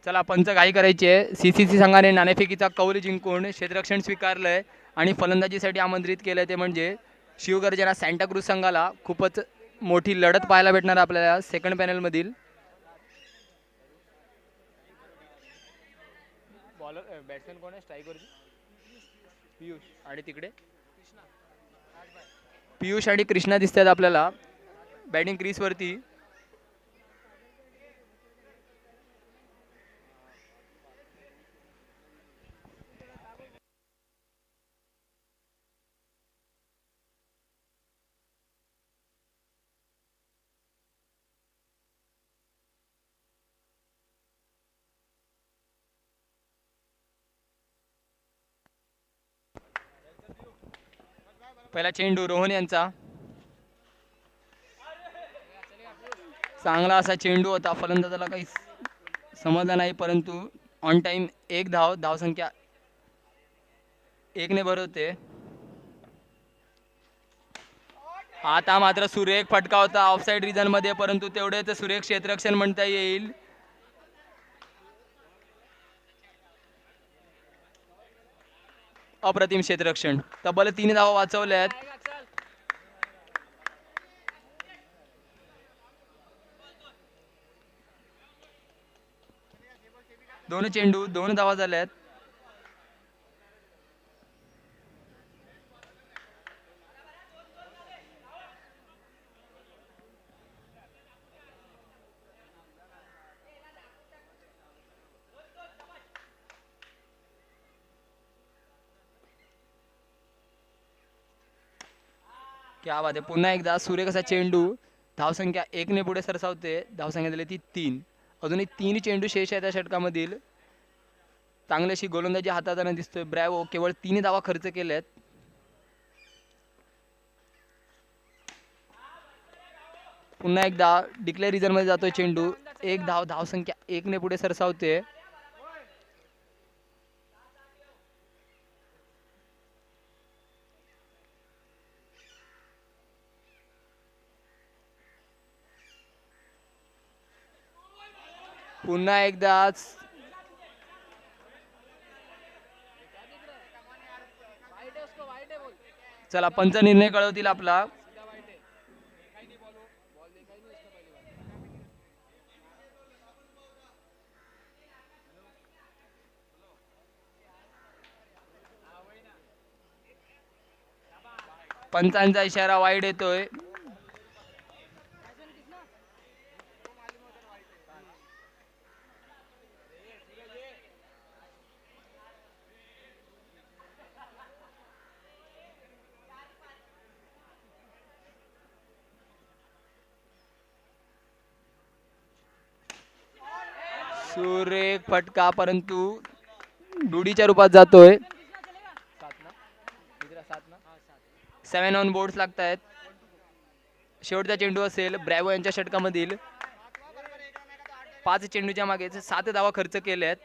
चला पंच घाई करायची आहे. सीसीसी संघाने नाणेफेकीचा कौल जिंकून क्षेत्ररक्षण स्वीकारलंय आणि फलंदाजीसाठी आमंत्रित केलंय ते म्हणजे शिवगर्जना सँटाक्रूज संघाला. खूपच मोठी लढत पाहायला भेटणार आपल्याला सेकंड पॅनल मधील. बॉलर बॅट्समॅन कोण आहे स्ट्राईकवरती? पियुष आणि तिकडे पियुष आणि कृष्णा दिसतात आपल्याला बॅटिंग क्रीजवरती. पहिला चेंडू रोहन यांचा. चांगला असा चेंडू होता. फलंदाजाला काही समजला नाही परंतु ऑन टाइम एक धावसंख्या एकने भरवते. आता मात्र सुरेख फटका होता ऑफसाईड रिजन मध्ये परंतु तेवढेच सुरेख क्षेत्ररक्षण म्हणता येईल. अप्रतिम क्षेत्ररक्षण. तब्बल 3 धावा वाचवल्यात. दोन चेंडू 2 धावा झाल्यात. क्या बात आहे. पुन्हा एकदा सुरेख असा चेंडू. धावसंख्या 1 ने पुढे सरसावते. धावसंख्या झाली ती 3. अजूनही 3 चेंडू शेष आहे त्या षटकामधील. चांगली अशी गोलंदाजी हाताळताना दिसतोय ब्रॅवो. केवळ 3 धावा खर्च केल्यात. पुन्हा एकदा डिक्लेअर रिजन मध्ये जातोय चेंडू. एक धावसंख्या 1 ने पुढे सरसावते. पुन्हा एकदा चला पंच निर्णय कळवतील आपला. पंचांचा इशारा वाईड येतोय. सुरेख फटका परंतु डुडीच्या रूपात जातोय. 7 ऑन बोर्ड्स लागत आहेत. शेवटचा चेंडू असेल ब्रॅवो यांच्या षटकामधील. 5 चेंडूच्या मागे 7 धावा खर्च केल्यात.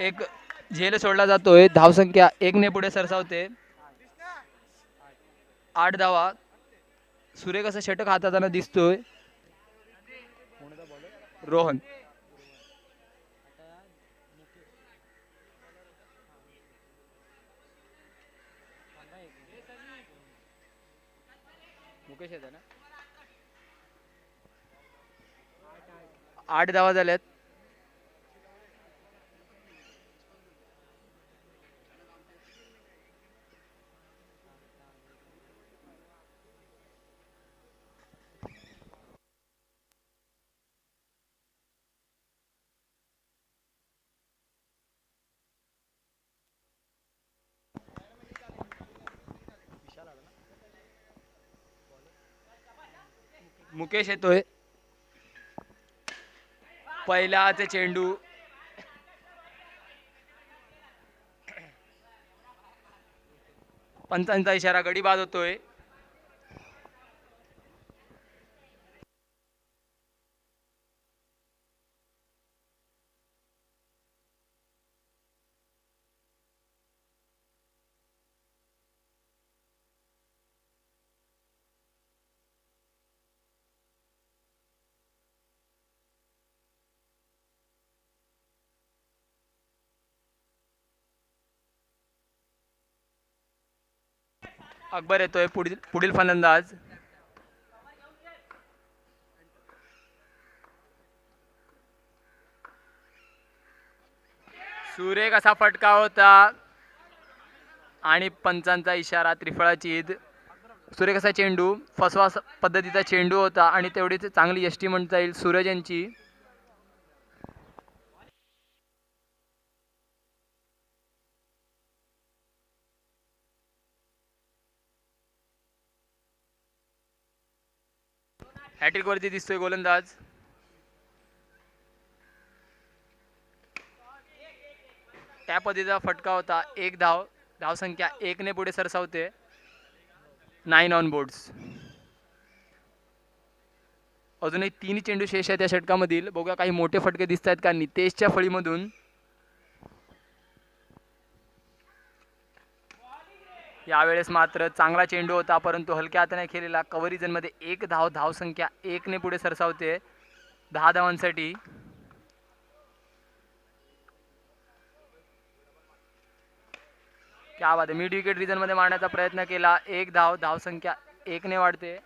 एक झेल सोडला जातोय. धावसंख्या 1 ने पुढे सरसावते. 8 धावा. सुरेख असं षटक हाताळताना दिसतोय रोहन. मुकेश येत ना. 8 धावा झाल्यात. मुकेश येतोय. पहिलाच चेंडू. पंचांचा इशारा गडी बाद होतोय. अकबर येतोय पुढील पुढील फलंदाज. सुरेख असा फटका होता आणि पंचांचा इशारा, त्रिफळाची ईद. सुरेख असा चेंडू, फसवा पद्धतीचा चेंडू होता आणि तेवढीच चांगली यष्टी म्हणता येईल सूरज यांची. हॅट्रिक वरती दिसतोय गोलंदाज. त्या पद्धतीचा फटका होता. एक धाव, धावसंख्या 1 ने पुढे सरसावते. 9 ऑन बोर्ड्स. अजूनही 3 चेंडू शेष आहेत या षटकामधील. बघूया काही मोठे फटके दिसत आहेत का नितेशच्या फळीमधून. यावेळेस मात्र चांगला चेंडू होता परंतु हलक्या हाताने खेळलेला. कव्हर मध्ये 1 धाव, धावसंख्या 1 ने पुढे सरसावते 10 धावांसाठी. क्या बात आहे, मिड विकेट रिजन मध्ये मारण्याचा प्रयत्न केला. 1 धाव, धावसंख्या 1 ने वाढते.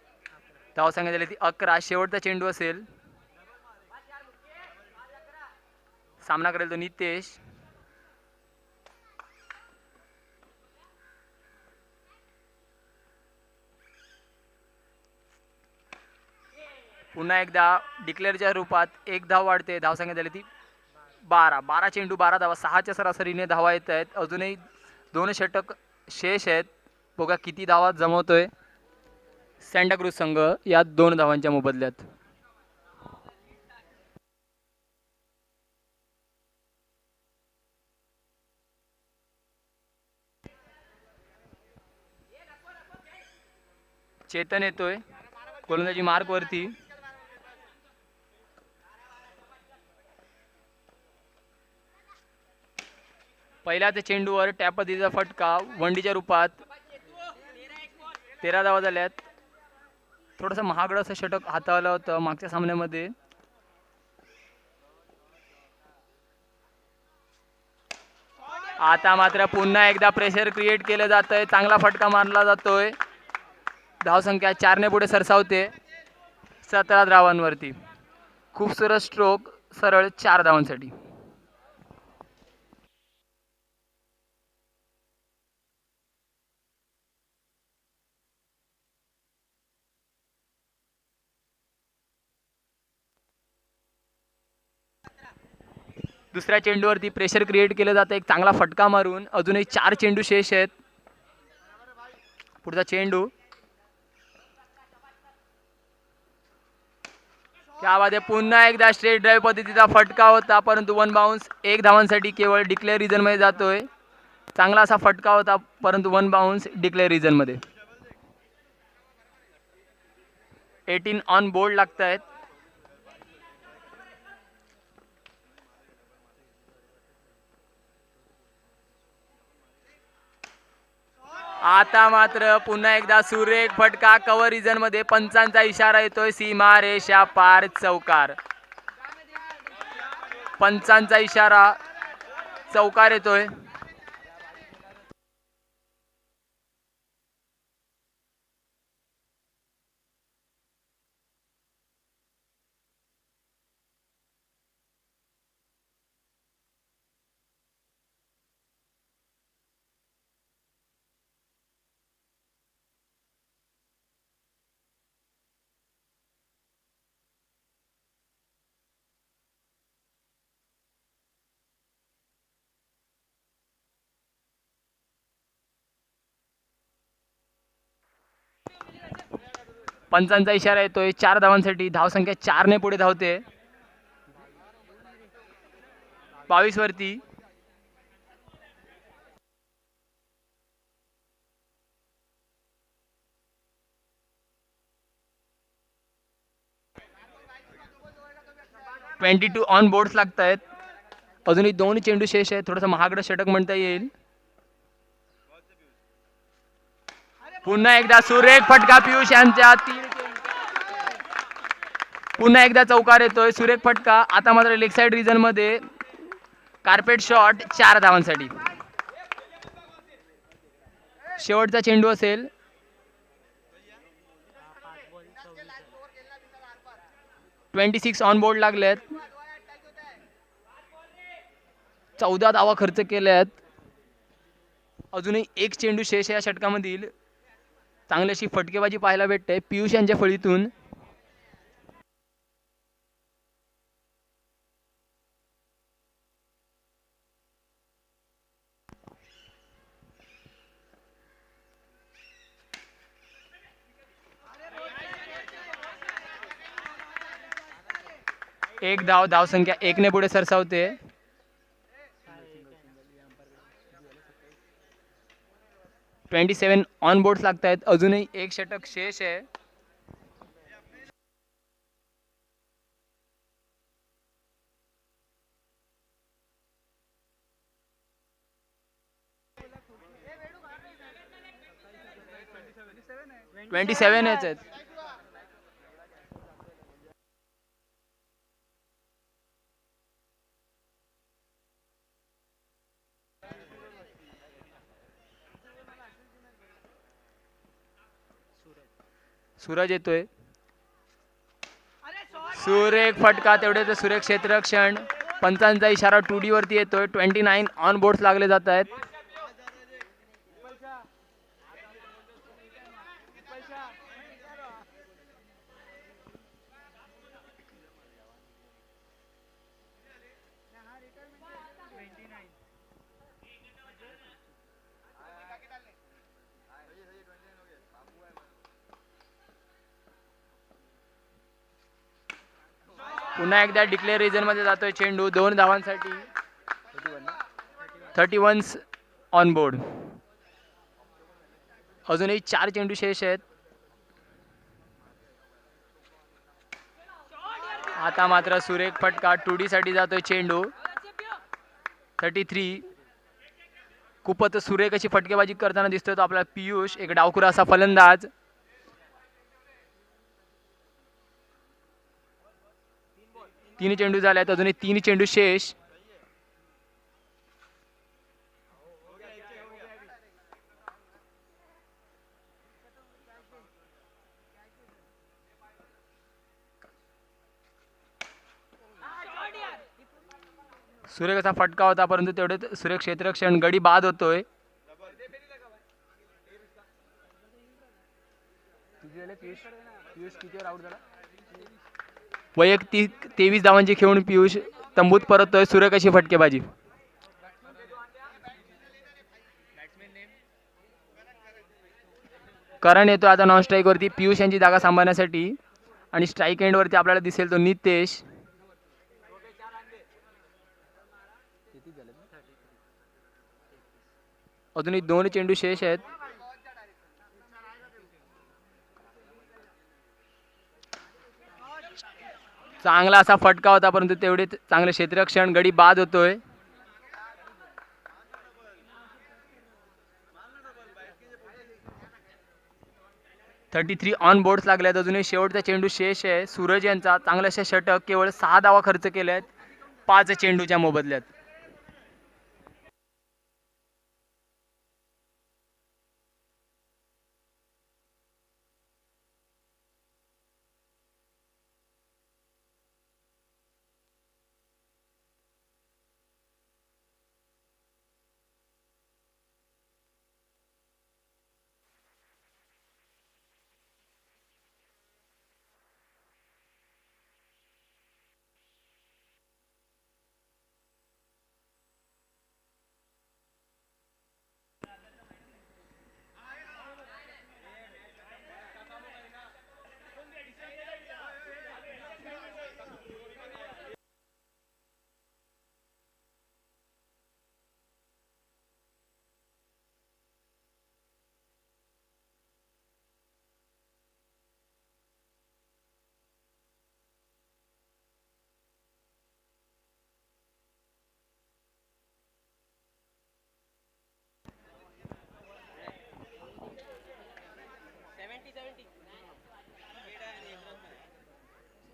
धावसंख्या झाली ती 11. शेवटचा चेंडू असेल. सामना करेल तो नितेश. पुन्हा एकदा डिक्लेअरच्या रूपात 1 धाव वाढते. धावसंख्या झाली ती 12. चेंडू 12 धावा, 6च्या सरासरीने धावा येत आहेत. अजूनही 2 षटक शेष आहेत. बघा किती धावा जमवतोय सँटाक्रूज संघ या 2 धावांच्या मोबदल्यात. चेतन येतोय गोलंदाजी मार्क वरती. पहिल्याच चेंडूवर टॅप पद्धतीचा फटका वंडीच्या रूपात. 13 धावा झाल्यात. थोडंसं महागडं असं षटक हाताळलं होतं मागच्या सामन्यामध्ये. आता मात्र पुन्हा एकदा प्रेशर क्रिएट केलं जातंय. चांगला फटका मारला जातोय. धावसंख्या 4 ने पुढे सरसावते 17 धावांवरती. खूपसुरत स्ट्रोक, सरळ 4 धावांसाठी. दुसऱ्या चेंडूवरती प्रेशर क्रिएट केलं जातं एक चांगला फटका मारून. अजूनही 4 चेंडू शेष आहेत. पुढचा चेंडू. त्यामध्ये पुन्हा एकदा स्ट्रेट ड्राईव्ह पद्धतीचा फटका होता परंतु 1 बाउन्स. 1 धावांसाठी केवळ डिक्लेअर रिजन मध्ये जातोय. चांगला असा फटका होता परंतु 1 बाउन्स डिक्लेअर रिजन मध्ये. 18 ऑन बोर्ड लागत आहेत. आता मात्र पुन्हा एकदा सुरेख फटका कव्हर रिजन मध्ये. पंचांचा इशारा येतोय सीमा रेषा पार, चौकार. पंचांचा इशारा, चौकार येतोय. पंचांचा इशारा येतोय 4 धावांसाठी. धावसंख्या 4 ने पुढे धावते 22 वरती. (22) ऑन बोर्ड्स लागत आहेत. अजूनही 2 चेंडू शेष आहेत. थोडंसं महागडं षटक म्हणता येईल. पुन्हा एकदा सुरेख फटका पियुष यांच्या. पुन्हा एकदा चौकार येतोय, सुरेख फटका. आता मात्र लेग साइड रिजन मध्ये कार्पेट शॉट 4 धावांसाठी. शेवटचा चेंडू असेल. 26 ऑन बोर्ड लागलेत. 14 धावा खर्च केल्यात. अजूनही एक चेंडू शेष या षटकामधील. चांगली अशी फटकेबाजी पाहायला भेटते पियुष यांच्या फळीतून. एक धाव, धावसंख्या 1 ने पुढे सरसावते. $27 ऑन बोर्ड लागतायत. अजूनही एक षटक शेष आहे. $27 आहेत. सूरज येतोय. सुरेख फटका तेवढे सुरेख क्षेत्ररक्षण. पंचांचा इशारा 2D वरती येतोय. 29 ऑन बोर्ड लागले जात आहेत. पुन्हा एकदा डिक्लेअर रिजन मध्ये जातोय चेंडू 2 धावांसाठी. 31 ऑन बोर्ड. अजूनही 4 चेंडू शेष आहेत. आता मात्र सुरेख फटका 2D साठी जातोय चेंडू. 33. खूपच सुरेख अशी फटकेबाजी करताना दिसतोय तो आपला पियुष. एक डावखुरा असा फलंदाज. 3 चेंडू झाले आहेत. अजूनही 3 चेंडू शेष. सुरेख असा फटका होता परंतु तेवढे सुरेख क्षेत्ररक्षण. गडी बाद होतोय. वैयक्तिक 23 धावांची खेळून पियुष तंबूत परततोय. सुरेख अशी फटकेबाजी. करण येतो आता नॉन स्ट्राईक वरती पियुष यांची जागा सांभाळण्यासाठी. आणि स्ट्राईक एंड वरती आपल्याला दिसेल तो नितेश. अजूनही 2 चेंडू शेष आहेत. चांगला असा फटका होता परंतु तेवढे चांगले क्षेत्ररक्षण. गडी बाद होतोय. $33 ऑन बोर्ड लागल्यात. अजूनही शेवटचा चेंडू शेष आहे. सूरज यांचा चांगला अशा षटक. केवळ 6 धावा खर्च केल्यात 5 चेंडूच्या मोबदल्यात.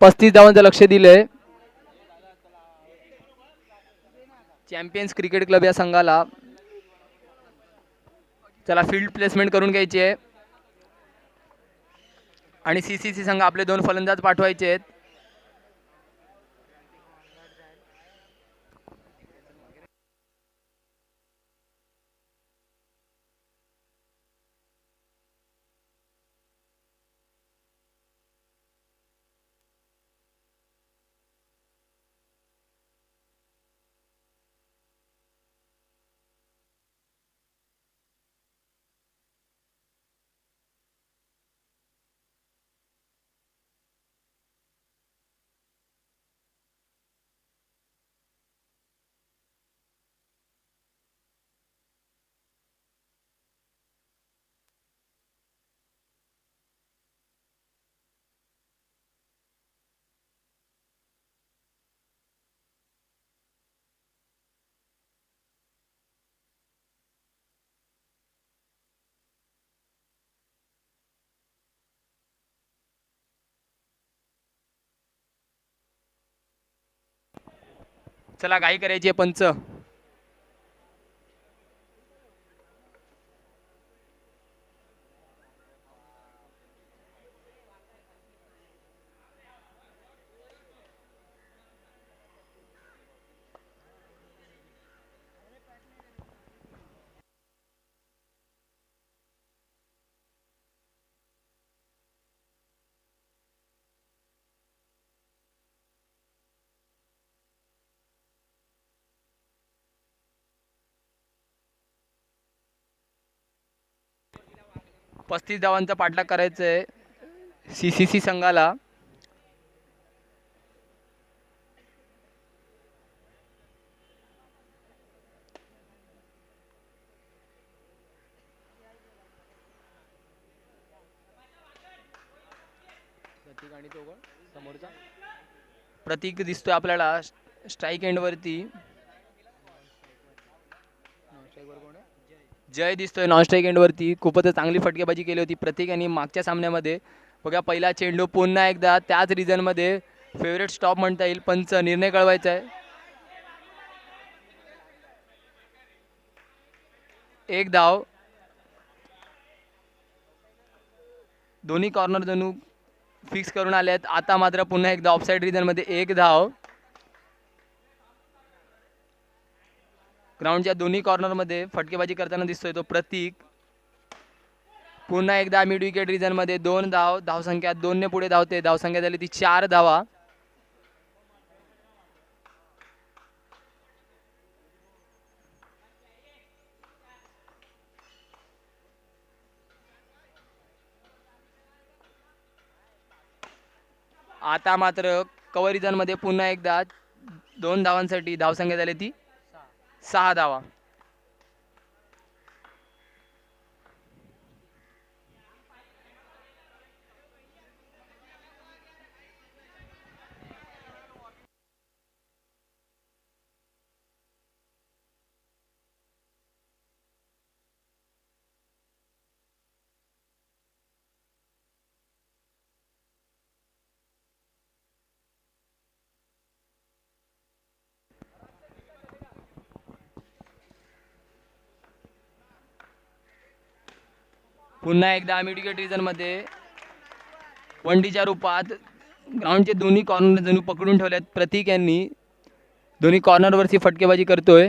पस्तीस धावांचं लक्ष दिलंय चॅम्पियन्स क्रिकेट क्लब या संघाला. चला फील्ड प्लेसमेंट करून घ्यायची आहे आणि CCC संघ आपले 2 फलंदाज पाठवायचे आहेत. चला घाई करायची आहे पंच. 35 धावांचा पाठलाग करायचा आहे CCC संघाला. प्रतीक दिसतोय आपल्याला स्ट्राईक एंड वरती. जय दिसतोय नॉन स्ट्राईक एंड वरती. खूपच चांगली फटकेबाजी केली होती प्रतीक यांनी मागच्या सामन्यामध्ये. बघा पहिला चेंडू पुन्हा एकदा त्याच रिजन मध्ये फेवरेट स्टॉप म्हणता येईल. पंच निर्णय कळवायचा आहे. एक धाव. दोन्ही कॉर्नर जणू फिक्स करून आले आहेत. आता मात्र पुन्हा एकदा ऑफसाईड रिजन मध्ये एक धाव. ग्राउंडच्या दोन्ही कॉर्नर मध्ये फटकेबाजी करताना दिसतोय तो प्रतीक. पुन्हा एकदा मिड विकेट रिजन मध्ये 2 धाव. धावसंख्या 2 ने पुढे धावते. धावसंख्या झाली ती 4 धावा. आता मात्र कव्हर रिजन मध्ये पुन्हा एकदा 2 धावांसाठी धावसंख्या झाली ती 6 धावा. पुन्हा एकदा मिड विकेट रिजन मध्ये वनडीच्या रूपात ग्राउंडचे दोन्ही कॉर्नर जणू पकडून ठेवल्यात प्रतीक यांनी. दोन्ही कॉर्नरवरची फटकेबाजी करतोय.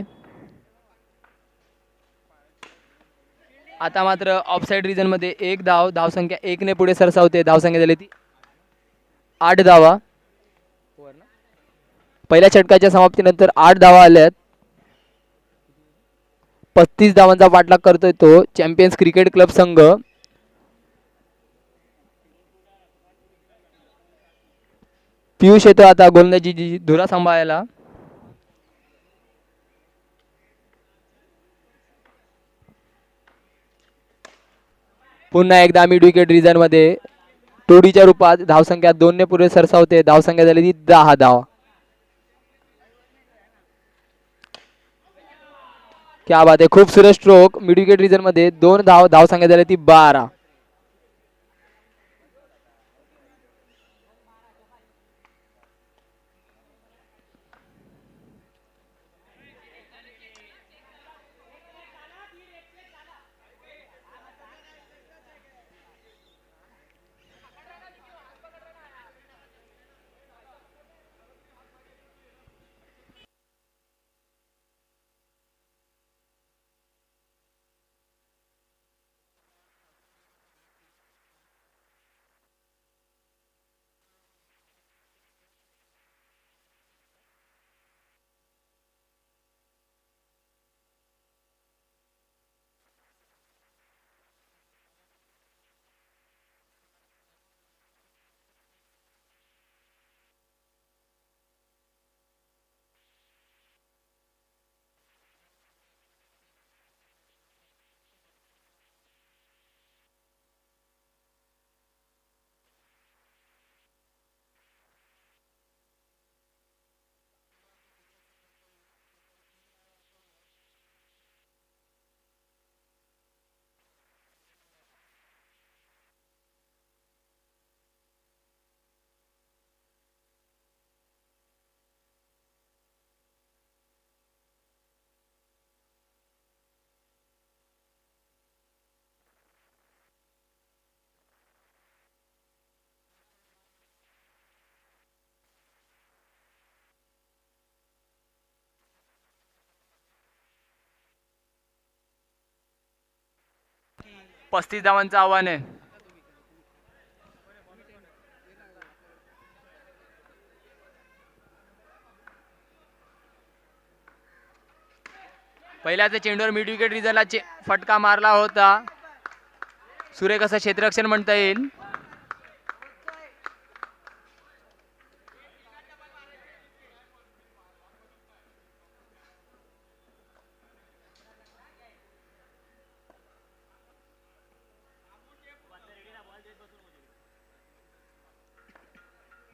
आता मात्र ऑफसाईड रिजन मध्ये एक धाव. धावसंख्या 1 ने पुढे सरसावते. धावसंख्या झाली ती 8 धावा. पहिल्या षटकाच्या समाप्तीनंतर 8 धावा आल्यात. 35 धावांचा पाठलाग करतोय तो चॅम्पियन्स क्रिकेट क्लब संघ. पियुष येतो आता गोलंदाजीची धुरा सांभाळायला. पुन्हा एकदा मिड विकेट रिजन मध्ये टोडीच्या रूपात धावसंख्या 2 ने पुढे सरसावते. धावसंख्या झाली ती 10 धावा. क्या बात आहे. खूप सुरेख स्ट्रोक. मिड विकेट रिजन मध्ये 2 धाव. धावसंख्या झाली ती 12. 35 धावांचं आव्हान आहे. पहिल्याच चेंडूवर मिड विकेट रिझनला फटका मारला होता. सुरेख असं क्षेत्ररक्षण म्हणता येईल.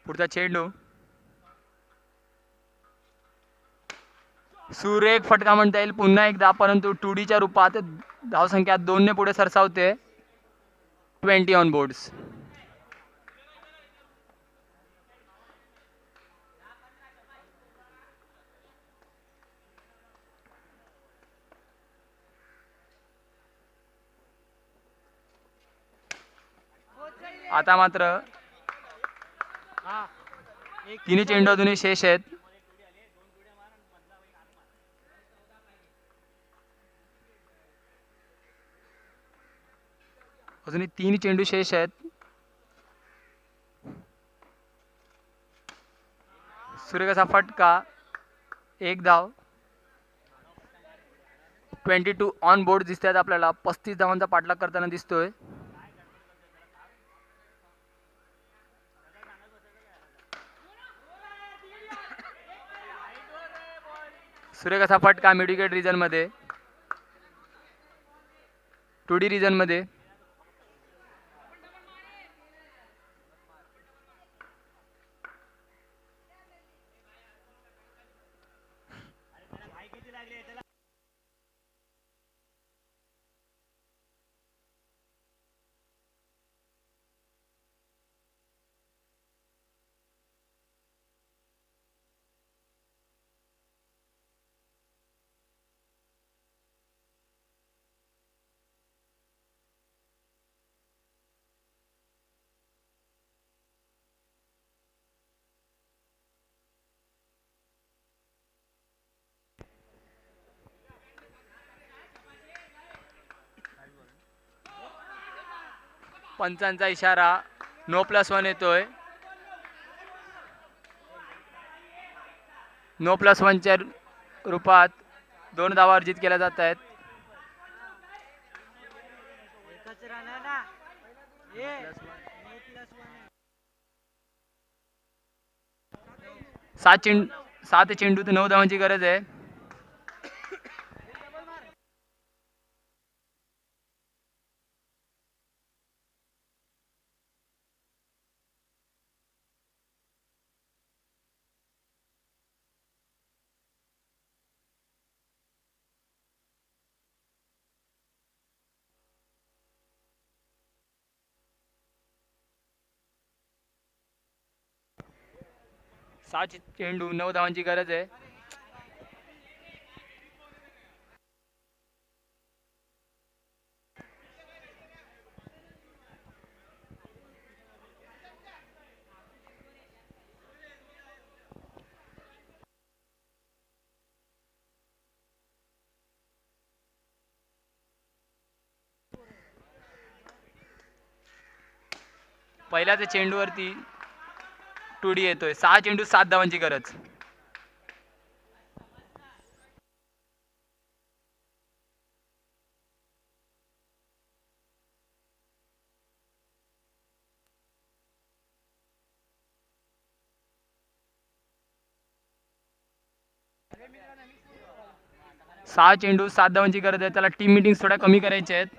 पुढचा चेंडू सुरेख फटका म्हणता येईल पुन्हा एकदा, परंतु 2Dच्या रूपात धावसंख्या 2 ने पुढे सरसावते. 20 ऑन बोर्ड्स. आता मात्र तिन्ही चेंडू अजूनही शेष आहेत. अजूनही 3 चेंडू शेष आहेत. सुरेखाचा फटका, एक धाव. 22 ऑन बोर्ड दिसतात आपल्याला. 35 धावांचा पाठलाग करताना दिसतोय. सुरेखाचा फटका मिड विकेट रिजन मध्ये, 2D रिजन मध्ये. पंचांचा इशारा, No+1 येतोय. No+1च्या रूपात 2 धावा अर्जित केल्या जात आहेत. सात चेंडू तर 9 धावांची गरज आहे. सात चेंडू 9 धावांची गरज आहे. पहिल्याच चेंडूवरती 2D येतोय. 6 चेंडू 7 धावांची गरज. सहा चेंडू 7 धावांची गरज आहे. त्याला टीम मीटिंग थोड्या कमी करायच्या आहेत.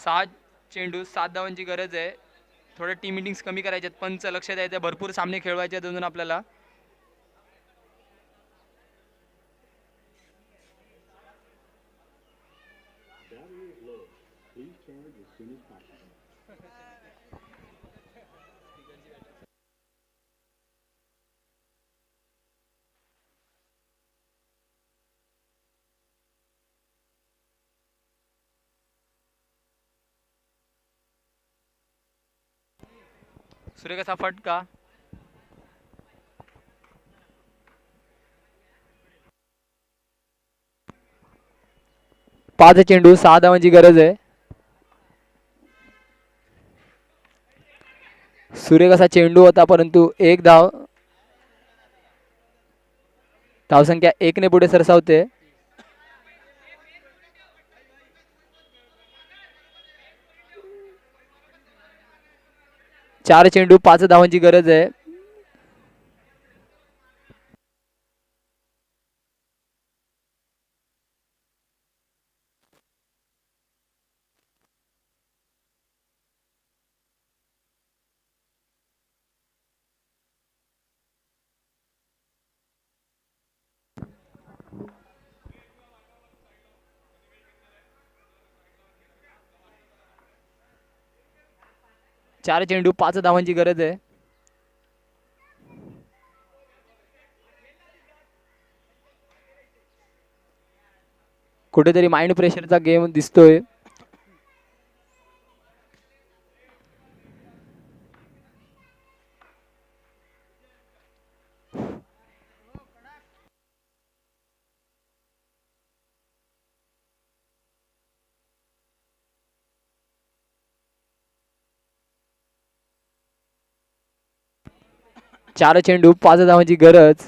6 चेंडू 7 धावांची गरज आहे. थोडं टीम मिटिंग्स कमी करायच्यात. पंच लक्ष द्यायचं, भरपूर सामने खेळवायचे आहेत अजून आपल्याला. सुरेख असा फटका. पाच चेंडू 6 धावांची गरज आहे. सुरेख असा चेंडू होता परंतु एक धाव. धावसंख्या 1 ने पुढे सरसावते. चार चेंडू 5 धावांची गरज आहे. चार चेंडू 5 धावांची गरज आहे. कुठेतरी माइंड प्रेशरचा गेम दिसतोय. चार चेंडू 5 धावांची गरज.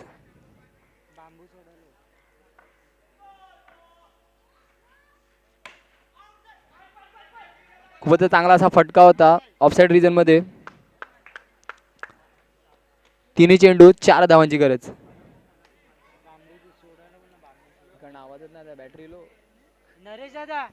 खूपच चांगला असा फटका होता ऑफसाइड रिजन मध्ये. तिन्ही चेंडू 4 धावांची गरज. आवाजच नाही, बॅटरी लो. नरेश दादा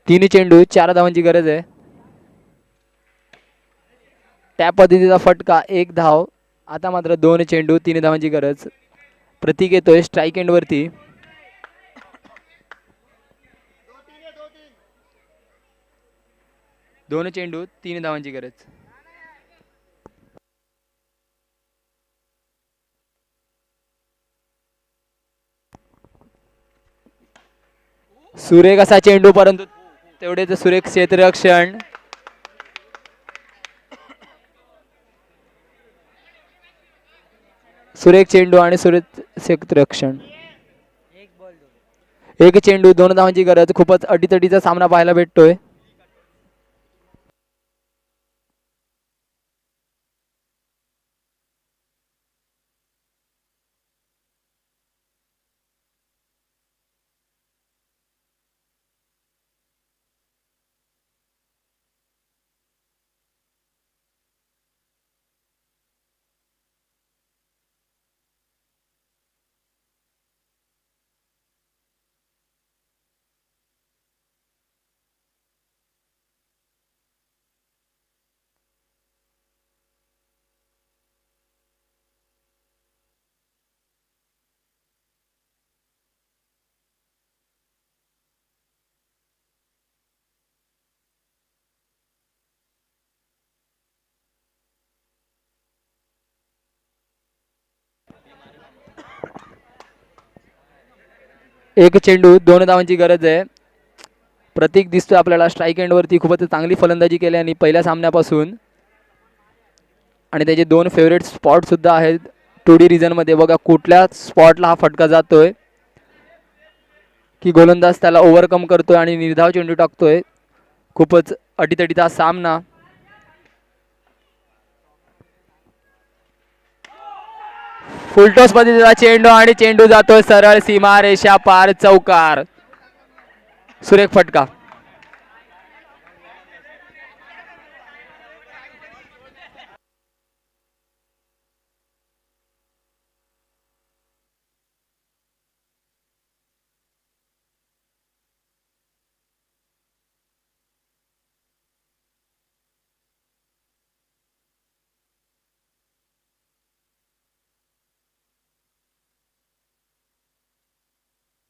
तिन्ही चेंडू 4 धावांची गरज आहे. त्या पद्धतीचा फटका 1 धाव. आता मात्र 2 चेंडू 3 धावांची गरज. प्रतीक येतोय स्ट्राईक एंड वरती. दोन चेंडू 3 धावांची गरज. सुरेख असा चेंडू परंतु तेवढेच सुरेख क्षेत्ररक्षण. सुरेख चेंडू आणि सुरेख क्षेत्ररक्षण. एक चेंडू 2 धावांची गरज. खूपच अटीतटीचा सामना पाहायला भेटतोय. एक चेंडू 2 धावांची गरज आहे. प्रतीक दिसतोय आपल्याला स्ट्राईक एंड वरती. खूपच चांगली फलंदाजी केली आणि पहिल्या सामन्यापासून. आणि त्याचे 2 फेवरेट स्पॉट सुद्धा आहेत 2D रिजन मध्ये. बघा कुठल्या स्पॉटला हा फटका जातोय की गोलंदाज त्याला ओव्हरकम करतोय आणि निर्धाव चेंडू टाकतोय. खूपच अटीतटीचा सामना. फुलटॉस पद्धतीचा चेंडू आणि चेंडू जातोय सरळ सीमा रेषा पार चौकार. सुरेख फटका.